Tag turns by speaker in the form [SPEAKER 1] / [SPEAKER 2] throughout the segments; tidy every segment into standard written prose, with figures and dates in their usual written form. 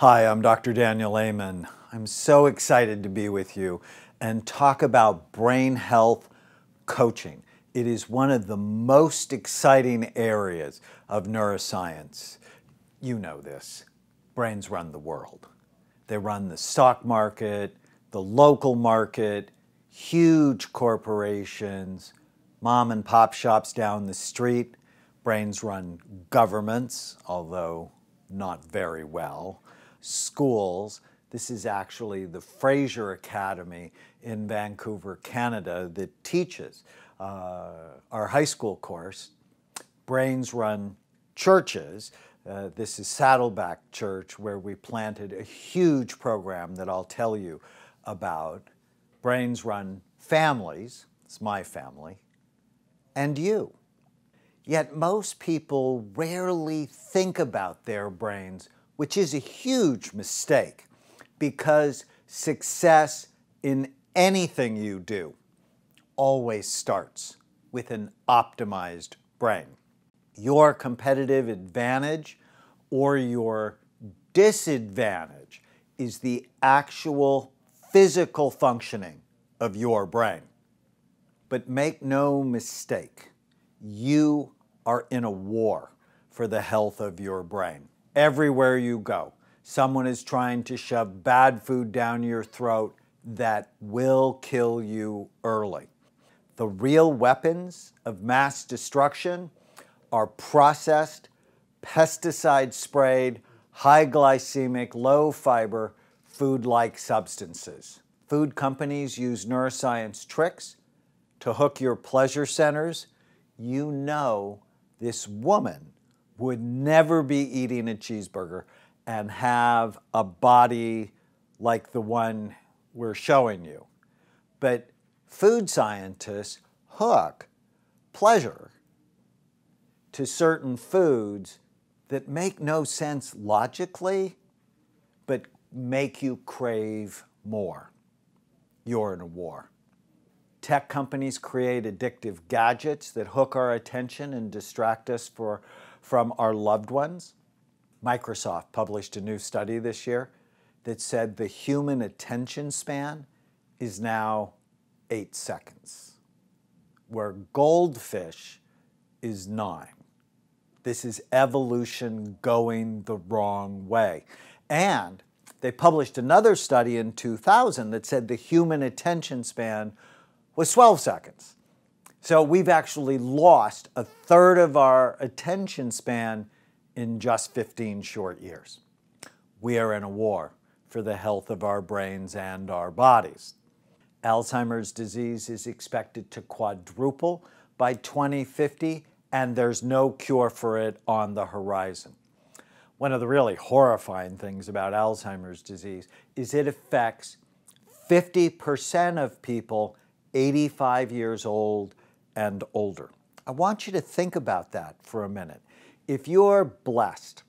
[SPEAKER 1] Hi, I'm Dr. Daniel Amen. I'm so excited to be with you and talk about brain health coaching. It is one of the most exciting areas of neuroscience. You know this. Brains run the world. They run the stock market, the local market, huge corporations, mom and pop shops down the street. Brains run governments, although not very well. Schools. This is actually the Fraser Academy in Vancouver, Canada, that teaches our high school course. Brains run churches. This is Saddleback Church, where we planted a huge program that I'll tell you about. Brains run families. It's my family. And you. Yet most people rarely think about their brains, which is a huge mistake, because success in anything you do always starts with an optimized brain. Your competitive advantage or your disadvantage is the actual physical functioning of your brain. But make no mistake, you are in a war for the health of your brain. Everywhere you go, someone is trying to shove bad food down your throat that will kill you early. The real weapons of mass destruction are processed, pesticide-sprayed, high glycemic, low fiber, food-like substances. Food companies use neuroscience tricks to hook your pleasure centers. You know this woman would never be eating a cheeseburger and have a body like the one we're showing you. But food scientists hook pleasure to certain foods that make no sense logically, but make you crave more. You're in a war. Tech companies create addictive gadgets that hook our attention and distract us from our loved ones. Microsoft published a new study this year that said the human attention span is now 8 seconds, where goldfish is 9. This is evolution going the wrong way. And they published another study in 2000 that said the human attention span was 12 seconds. So we've actually lost a third of our attention span in just 15 short years. We are in a war for the health of our brains and our bodies. Alzheimer's disease is expected to quadruple by 2050, and there's no cure for it on the horizon. One of the really horrifying things about Alzheimer's disease is it affects 50% of people 85 years old and older. I want you to think about that for a minute. If you're blessed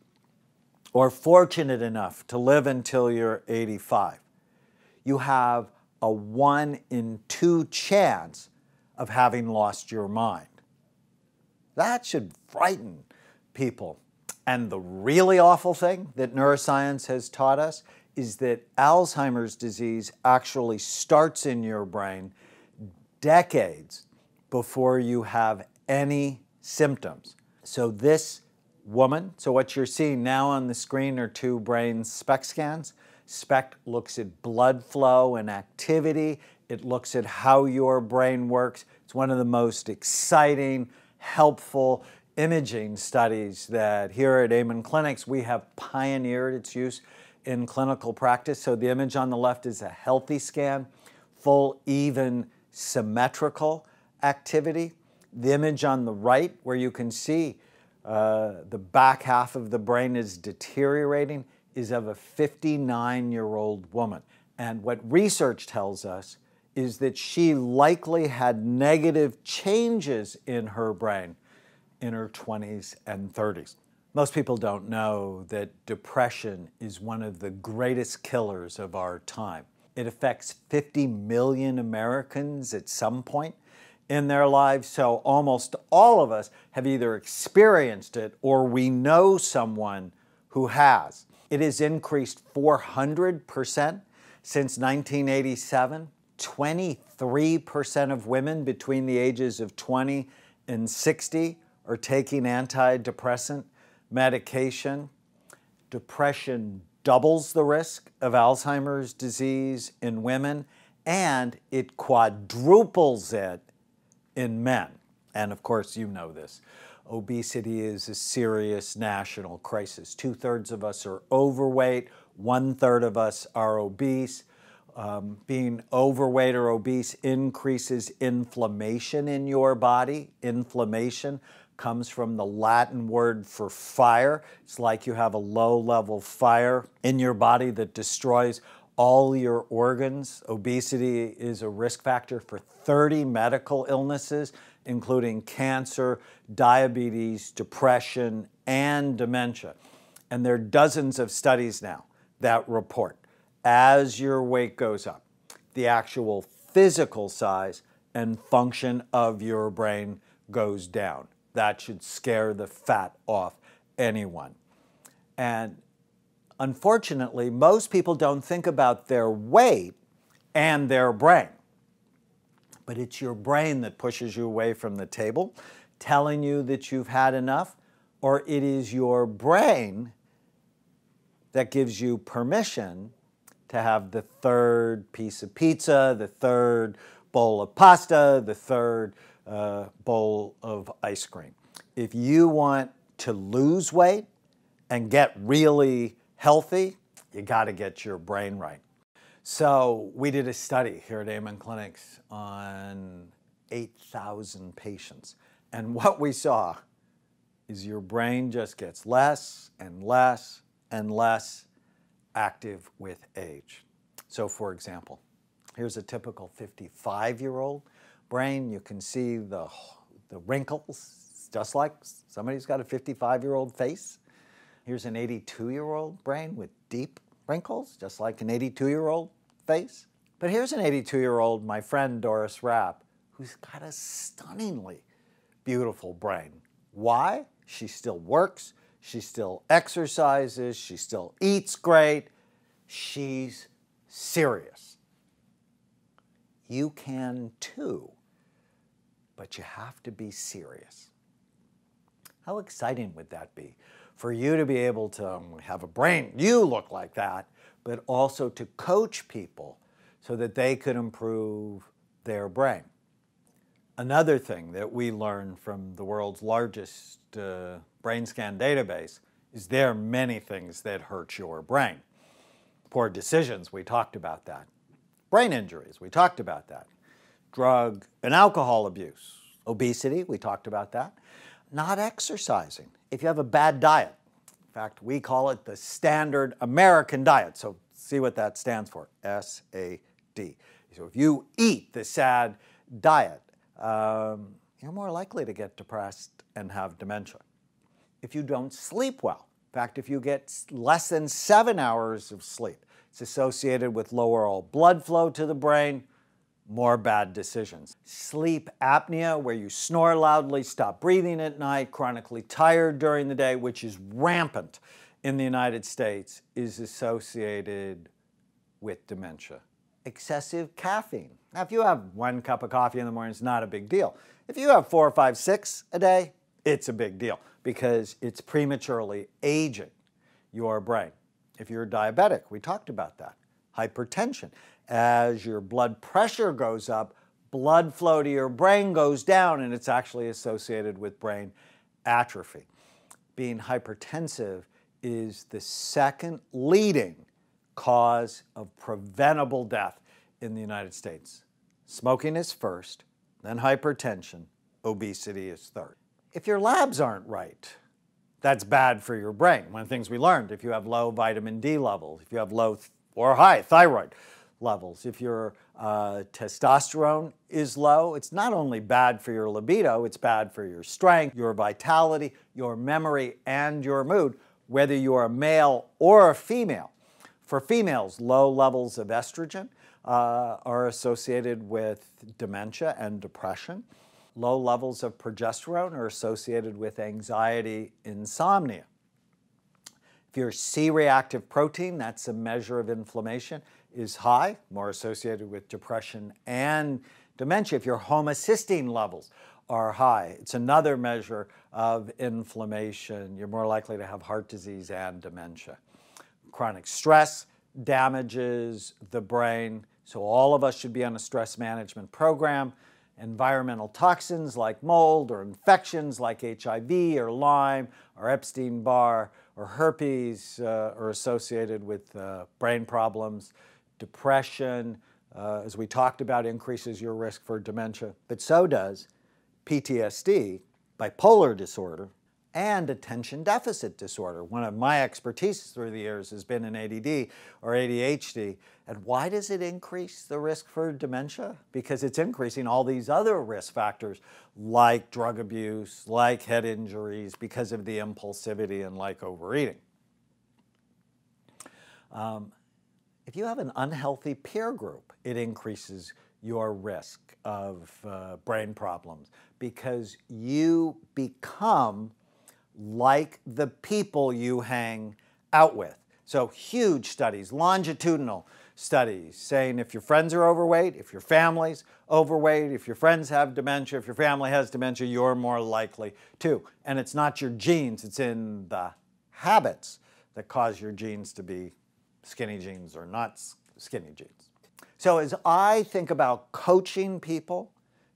[SPEAKER 1] or fortunate enough to live until you're 85, you have a 1 in 2 chance of having lost your mind. That should frighten people. And the really awful thing that neuroscience has taught us is that Alzheimer's disease actually starts in your brain decades before you have any symptoms. So this woman, so what you're seeing now on the screen are 2 brain SPECT scans. SPECT looks at blood flow and activity. It looks at how your brain works. It's one of the most exciting, helpful imaging studies that here at Amen Clinics we have pioneered its use in clinical practice. So the image on the left is a healthy scan, full, even, symmetrical activity. The image on the right, where you can see the back half of the brain is deteriorating, is of a 59-year-old woman. And what research tells us is that she likely had negative changes in her brain in her 20s and 30s. Most people don't know that depression is one of the greatest killers of our time. It affects 50 million Americans at some point in their lives, so almost all of us have either experienced it or we know someone who has. It has increased 400% since 1987. 23% of women between the ages of 20 and 60 are taking antidepressant medication. Depression doubles the risk of Alzheimer's disease in women, and it quadruples it in men. And of course, you know this. Obesity is a serious national crisis. 2/3 of us are overweight, 1/3 of us are obese. Being overweight or obese increases inflammation in your body. Inflammation comes from the Latin word for fire. It's like you have a low-level fire in your body that destroys all your organs. Obesity is a risk factor for 30 medical illnesses, including cancer, diabetes, depression, and dementia. And there are dozens of studies now that report as your weight goes up, the actual physical size and function of your brain goes down. That should scare the fat off anyone. And unfortunately, most people don't think about their weight and their brain. But it's your brain that pushes you away from the table, telling you that you've had enough, or it is your brain that gives you permission to have the third piece of pizza, the third bowl of pasta, the third bowl of ice cream. If you want to lose weight and get really healthy, you got to get your brain right. So we did a study here at Amen Clinics on 8,000 patients. And what we saw is your brain just gets less and less and less active with age. So for example, here's a typical 55-year-old brain. You can see the wrinkles, just like somebody's got a 55-year-old face. Here's an 82-year-old brain with deep wrinkles, just like an 82-year-old face. But here's an 82-year-old, my friend Doris Rapp, who's got a stunningly beautiful brain. Why? She still works, she still exercises, she still eats great. She's serious. You can too, but you have to be serious. How exciting would that be for you to be able to have a brain, you look like that, but also to coach people so that they could improve their brain. Another thing that we learned from the world's largest brain scan database is there are many things that hurt your brain. Poor decisions, we talked about that. Brain injuries, we talked about that. Drug and alcohol abuse. Obesity, we talked about that. Not exercising. If you have a bad diet, in fact, we call it the standard American diet. So see what that stands for, SAD. So if you eat the SAD diet, you're more likely to get depressed and have dementia. If you don't sleep well, in fact, if you get less than 7 hours of sleep, it's associated with lower blood flow to the brain, more bad decisions. Sleep apnea, where you snore loudly, stop breathing at night, chronically tired during the day, which is rampant in the United States, is associated with dementia. Excessive caffeine. Now, if you have 1 cup of coffee in the morning, it's not a big deal. If you have 4, 5, 6 a day, it's a big deal because it's prematurely aging your brain. If you're diabetic, we talked about that. Hypertension. As your blood pressure goes up, blood flow to your brain goes down, and it's actually associated with brain atrophy. Being hypertensive is the second leading cause of preventable death in the United States. Smoking is first, then hypertension, obesity is third. If your labs aren't right, that's bad for your brain. One of the things we learned, if you have low vitamin D levels, if you have low or high thyroid levels, if your testosterone is low, it's not only bad for your libido, it's bad for your strength, your vitality, your memory, and your mood, whether you are a male or a female. For females, low levels of estrogen are associated with dementia and depression. Low levels of progesterone are associated with anxiety, insomnia. If your C-reactive protein, that's a measure of inflammation, is high, more associated with depression and dementia. If your homocysteine levels are high, it's another measure of inflammation. You're more likely to have heart disease and dementia. Chronic stress damages the brain, so all of us should be on a stress management program. Environmental toxins like mold or infections like HIV or Lyme or Epstein-Barr or herpes are associated with brain problems. Depression, as we talked about, increases your risk for dementia, but so does PTSD, bipolar disorder, and attention deficit disorder. One of my expertise through the years has been in ADD or ADHD. And why does it increase the risk for dementia? Because it's increasing all these other risk factors like drug abuse, like head injuries, because of the impulsivity and like overeating. If you have an unhealthy peer group, it increases your risk of brain problems because you become like the people you hang out with. So huge studies, longitudinal studies, saying if your friends are overweight, if your family's overweight, if your friends have dementia, if your family has dementia, you're more likely to. And it's not your genes, it's in the habits that cause your genes to be skinny jeans or not skinny jeans. So as I think about coaching people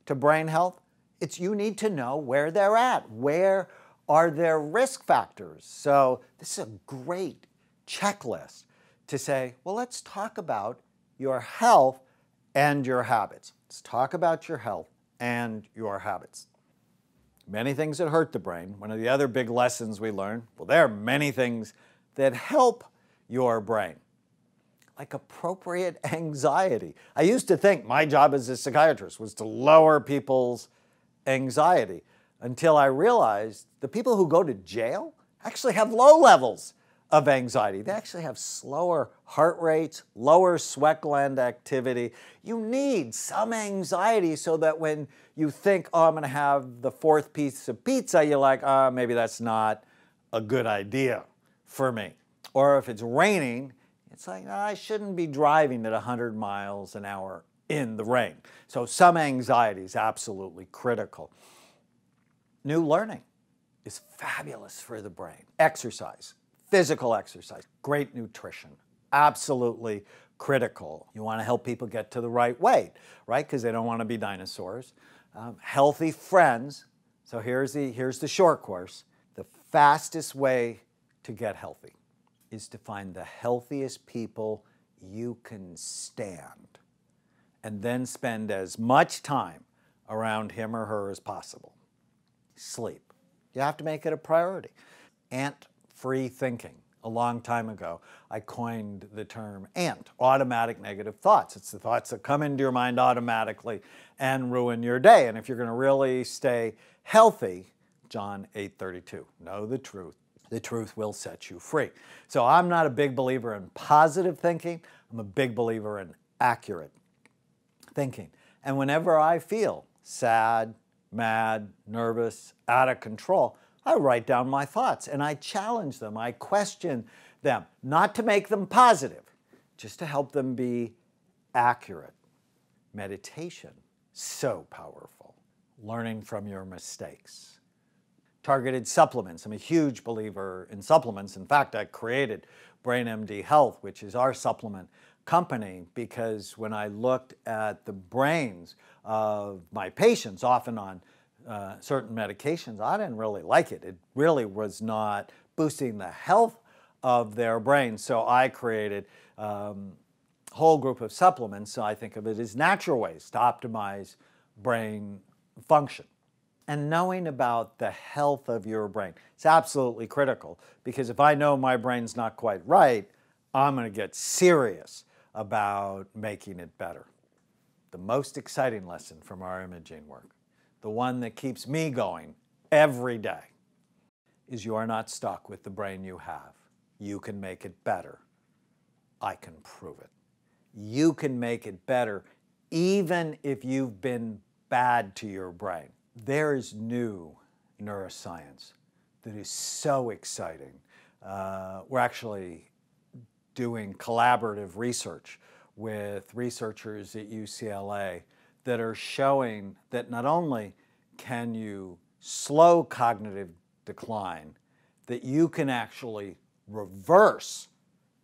[SPEAKER 1] to brain health, it's you need to know where they're at, where are there risk factors? So this is a great checklist to say, well, let's talk about your health and your habits. Let's talk about your health and your habits. Many things that hurt the brain. One of the other big lessons we learned, well, there are many things that help your brain, like appropriate anxiety. I used to think my job as a psychiatrist was to lower people's anxiety, until I realized the people who go to jail actually have low levels of anxiety. They actually have slower heart rates, lower sweat gland activity. You need some anxiety so that when you think, oh, I'm going to have the fourth piece of pizza, you're like, maybe that's not a good idea for me. Or if it's raining, it's like, I shouldn't be driving at 100 miles an hour in the rain. So some anxiety is absolutely critical. New learning is fabulous for the brain. Exercise, physical exercise, great nutrition, absolutely critical. You want to help people get to the right weight, right? Because they don't want to be dinosaurs. Healthy friends. So here's the short course. The fastest way to get healthy is to find the healthiest people you can stand and then spend as much time around him or her as possible. Sleep. You have to make it a priority. Ant-free thinking. A long time ago, I coined the term ANT, automatic negative thoughts. It's the thoughts that come into your mind automatically and ruin your day. And if you're going to really stay healthy, John 8:32, know the truth. The truth will set you free. So I'm not a big believer in positive thinking. I'm a big believer in accurate thinking. And whenever I feel sad, mad, nervous, out of control, I write down my thoughts and I challenge them. I question them, not to make them positive, just to help them be accurate. Meditation, so powerful. Learning from your mistakes. Targeted supplements. I'm a huge believer in supplements. In fact, I created BrainMD Health, which is our supplement company, because when I looked at the brains of my patients, often on certain medications, I didn't really like it. It really was not boosting the health of their brain. So I created a whole group of supplements. So I think of it as natural ways to optimize brain function. And knowing about the health of your brain is absolutely critical, because if I know my brain's not quite right, I'm going to get serious about making it better. The most exciting lesson from our imaging work, the one that keeps me going every day, is you are not stuck with the brain you have. You can make it better. I can prove it. You can make it better even if you've been bad to your brain. There is new neuroscience that is so exciting. We're actually doing collaborative research with researchers at UCLA that are showing that not only can you slow cognitive decline, that you can actually reverse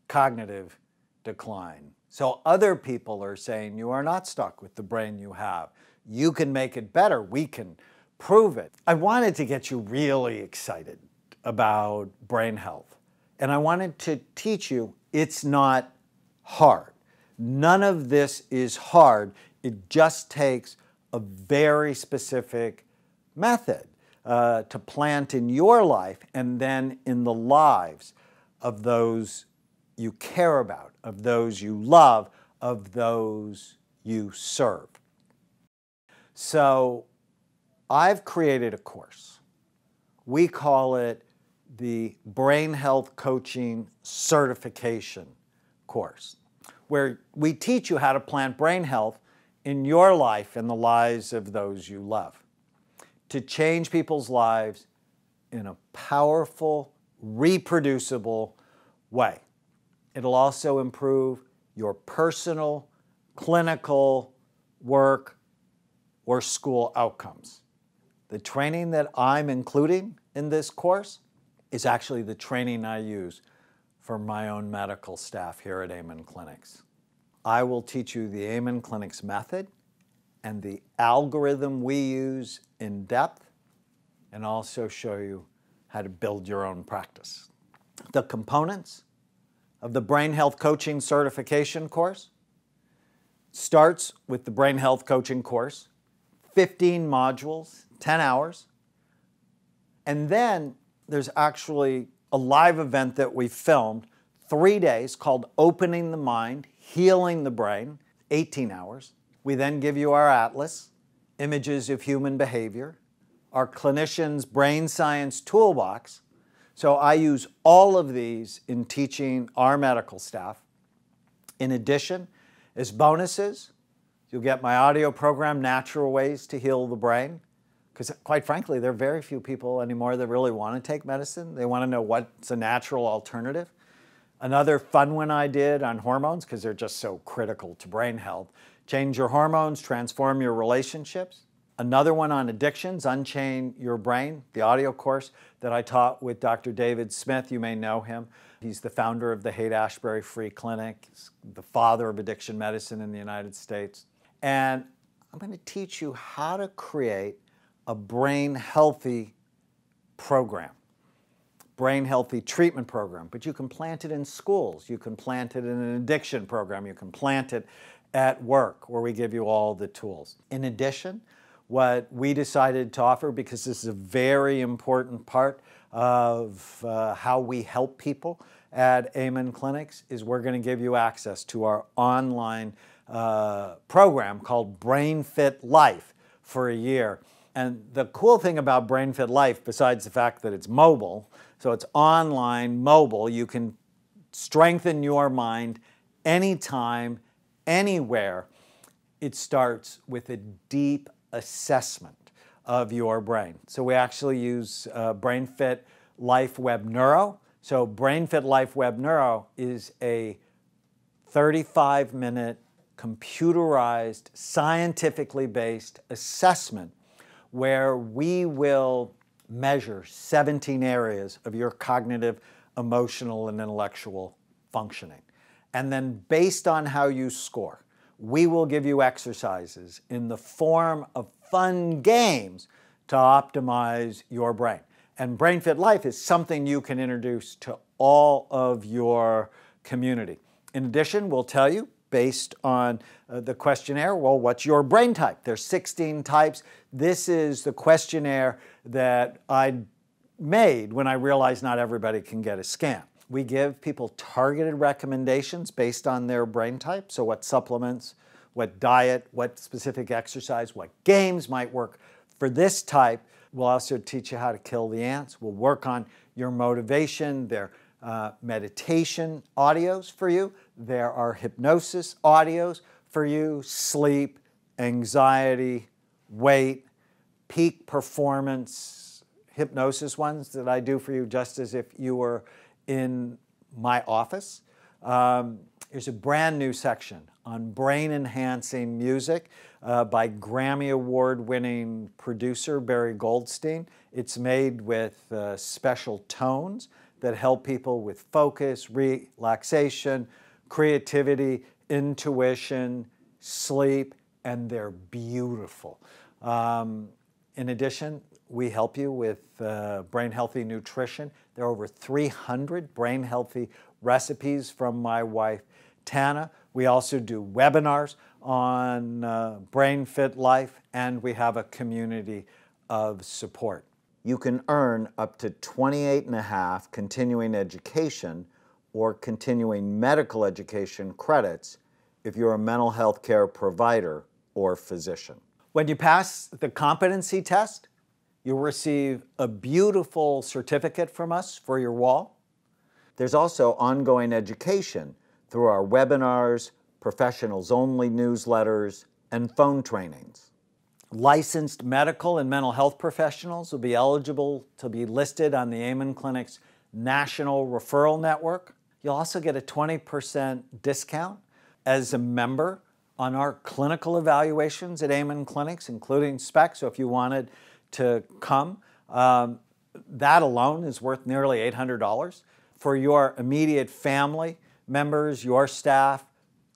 [SPEAKER 1] cognitive decline. So other people are saying you are not stuck with the brain you have. You can make it better. We can prove it. I wanted to get you really excited about brain health. And I wanted to teach you it's not hard. None of this is hard. It just takes a very specific method to plant in your life and then in the lives of those you care about, of those you love, of those you serve. So I've created a course. We call it the Brain Health Coaching Certification course, where we teach you how to plant brain health in your life and the lives of those you love, to change people's lives in a powerful, reproducible way. It'll also improve your personal, clinical, work, or school outcomes. The training that I'm including in this course is actually the training I use for my own medical staff here at Amen Clinics. I will teach you the Amen Clinics method and the algorithm we use in depth, and also show you how to build your own practice. The components of the Brain Health Coaching Certification course starts with the Brain Health Coaching course, 15 modules, 10 hours, and then there's actually a live event that we filmed, 3 days, called Opening the Mind, Healing the Brain, 18 hours. We then give you our atlas, Images of Human Behavior, our clinician's brain science toolbox. So I use all of these in teaching our medical staff. In addition, as bonuses, you'll get my audio program, Natural Ways to Heal the Brain, because quite frankly, there are very few people anymore that really want to take medicine. They want to know what's a natural alternative. Another fun one I did on hormones, because they're just so critical to brain health. Change your hormones, transform your relationships. Another one on addictions, Unchain Your Brain, the audio course that I taught with Dr. David Smith. You may know him. He's the founder of the Haight-Ashbury Free Clinic. He's the father of addiction medicine in the United States. And I'm going to teach you how to create a brain healthy program, brain healthy treatment program. But you can plant it in schools. You can plant it in an addiction program. You can plant it at work, where we give you all the tools. In addition, what we decided to offer, because this is a very important part of how we help people at Amen Clinics, is we're going to give you access to our online program called Brain Fit Life for a year. And the cool thing about Brain Fit Life, besides the fact that it's mobile, so it's online, mobile, you can strengthen your mind anytime, anywhere. It starts with a deep assessment of your brain. So we actually use Brain Fit Life Web Neuro. So Brain Fit Life Web Neuro is a 35-minute computerized, scientifically based assessment where we will measure 17 areas of your cognitive, emotional, and intellectual functioning. And then based on how you score, we will give you exercises in the form of fun games to optimize your brain. And Brain Fit Life is something you can introduce to all of your community. In addition, we'll tell you, based on the questionnaire, well, what's your brain type? There's 16 types. This is the questionnaire that I made when I realized not everybody can get a scan. We give people targeted recommendations based on their brain type. So what supplements, what diet, what specific exercise, what games might work for this type. We'll also teach you how to kill the ants. We'll work on your motivation. There are meditation audios for you. There are hypnosis audios for you, sleep, anxiety, weight, peak performance, hypnosis ones that I do for you just as if you were in my office. There's a brand new section on brain-enhancing music by Grammy Award-winning producer Barry Goldstein. It's made with special tones that help people with focus, relaxation, creativity, intuition, sleep, and they're beautiful. In addition, we help you with brain-healthy nutrition. There are over 300 brain-healthy recipes from my wife, Tana. We also do webinars on Brain Fit Life, and we have a community of support. You can earn up to 28.5 continuing education or continuing medical education credits if you're a mental health care provider or physician. When you pass the competency test, you'll receive a beautiful certificate from us for your wall. There's also ongoing education through our webinars, professionals-only newsletters, and phone trainings. Licensed medical and mental health professionals will be eligible to be listed on the Amen Clinic's National Referral Network. You'll also get a 20% discount as a member on our clinical evaluations at Amen Clinics, including SPECT. So if you wanted to come, that alone is worth nearly $800. For your immediate family members, your staff,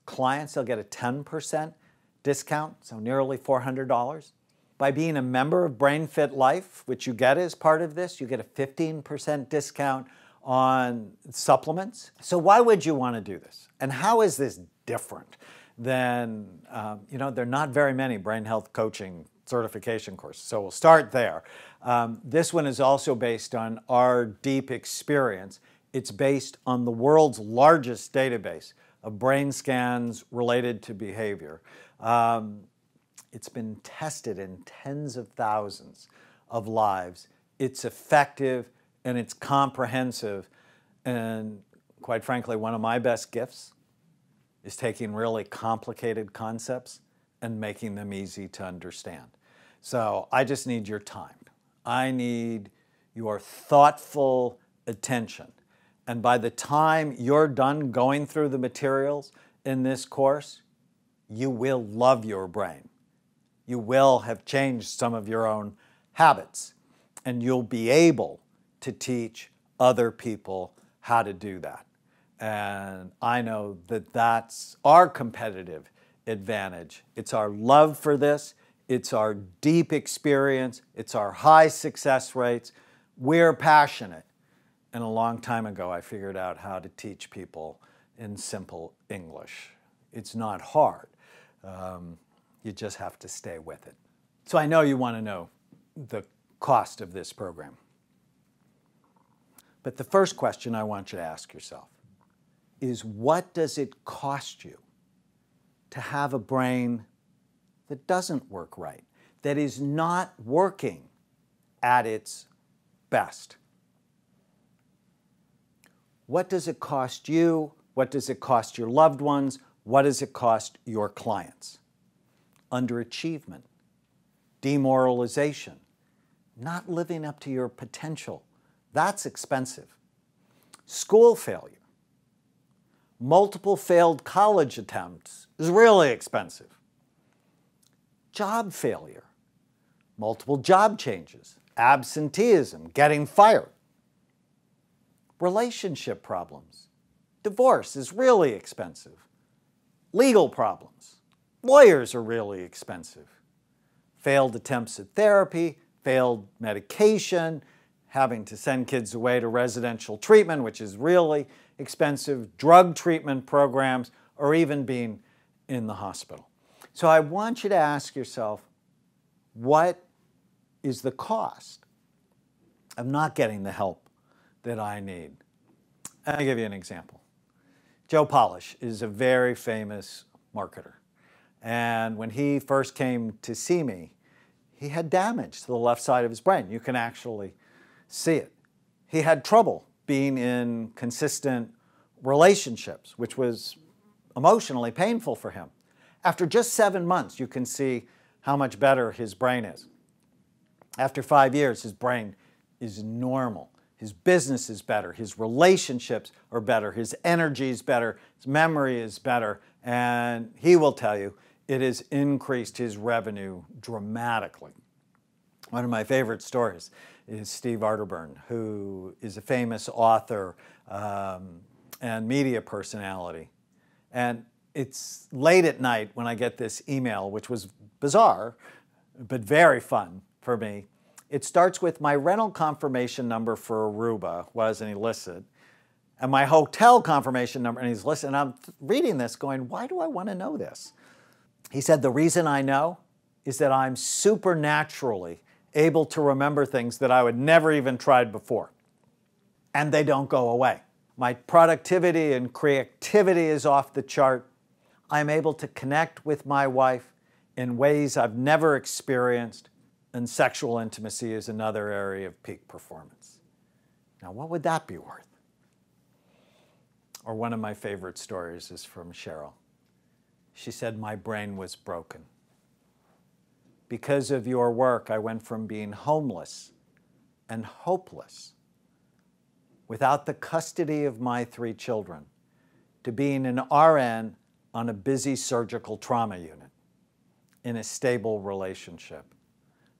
[SPEAKER 1] clients, they'll get a 10% discount, so nearly $400. By being a member of Brain Fit Life, which you get as part of this, you get a 15% discount on supplements. So why would you want to do this? And how is this different than, there are not very many brain health coaching certification courses, so we'll start there. This one is also based on our deep experience. It's based on the world's largest database of brain scans related to behavior. It's been tested in tens of thousands of lives. It's effective and it's comprehensive. And quite frankly, one of my best gifts is taking really complicated concepts and making them easy to understand. So I just need your time. I need your thoughtful attention. And by the time you're done going through the materials in this course, you will love your brain. You will have changed some of your own habits, and you'll be able to teach other people how to do that. And I know that that's our competitive advantage. It's our love for this. It's our deep experience. It's our high success rates. We're passionate. And a long time ago, I figured out how to teach people in simple English. It's not hard. You just have to stay with it. So I know you want to know the cost of this program. But the first question I want you to ask yourself is, what does it cost you to have a brain that doesn't work right, that is not working at its best? What does it cost you? What does it cost your loved ones? What does it cost your clients? Underachievement, demoralization, not living up to your potential. That's expensive. School failure, multiple failed college attempts is really expensive. Job failure, multiple job changes, absenteeism, getting fired. Relationship problems, divorce is really expensive. Legal problems, lawyers are really expensive. Failed attempts at therapy, failed medication, having to send kids away to residential treatment, which is really expensive, drug treatment programs, or even being in the hospital. So I want you to ask yourself, what is the cost of not getting the help that I need? I'll give you an example. Joe Polish is a very famous marketer. And when he first came to see me, he had damage to the left side of his brain. You can actually see it. He had trouble being in consistent relationships, which was emotionally painful for him. After just 7 months, you can see how much better his brain is. After 5 years, his brain is normal. his business is better, his relationships are better, his energy is better, his memory is better, and he will tell you it has increased his revenue dramatically. One of my favorite stories is Steve Arterburn, who is a famous author and media personality. And it's late at night when I get this email, which was bizarre, but very fun for me. It starts with my rental confirmation number for Aruba wasn't listed, and my hotel confirmation number, and he's listed. And I'm reading this going, why do I want to know this? He said, the reason I know is that I'm supernaturally able to remember things that I would never even tried before. And they don't go away. My productivity and creativity is off the chart. I'm able to connect with my wife in ways I've never experienced, and sexual intimacy is another area of peak performance. Now, what would that be worth? Or one of my favorite stories is from Cheryl. She said, my brain was broken. Because of your work, I went from being homeless and hopeless, without the custody of my 3 children, to being an RN on a busy surgical trauma unit in a stable relationship.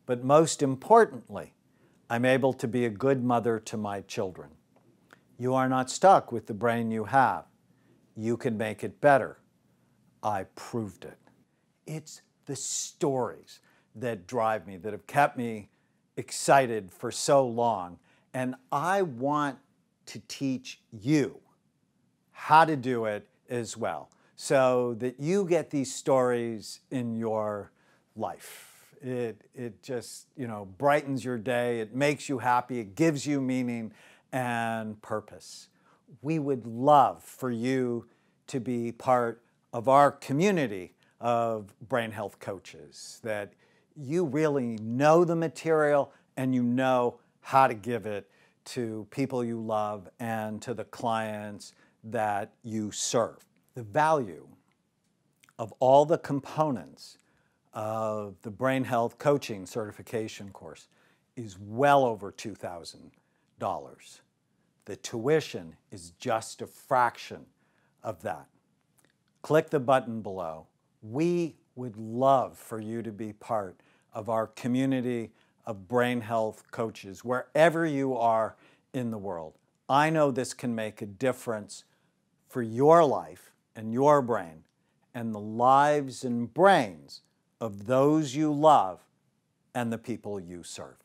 [SPEAKER 1] But most importantly, I'm able to be a good mother to my children. You are not stuck with the brain you have. You can make it better. I proved it. It's the stories that drive me, that have kept me excited for so long. And I want to teach you how to do it as well, so that you get these stories in your life. It just, brightens your day. It makes you happy. It gives you meaning and purpose. We would love for you to be part of our community of brain health coaches, that you really know the material and you know how to give it to people you love and to the clients that you serve. The value of all the components of the Brain Health Coaching Certification course is well over $2,000. The tuition is just a fraction of that. Click the button below. We would love for you to be part of our community of brain health coaches, wherever you are in the world. I know this can make a difference for your life and your brain and the lives and brains of those you love and the people you serve.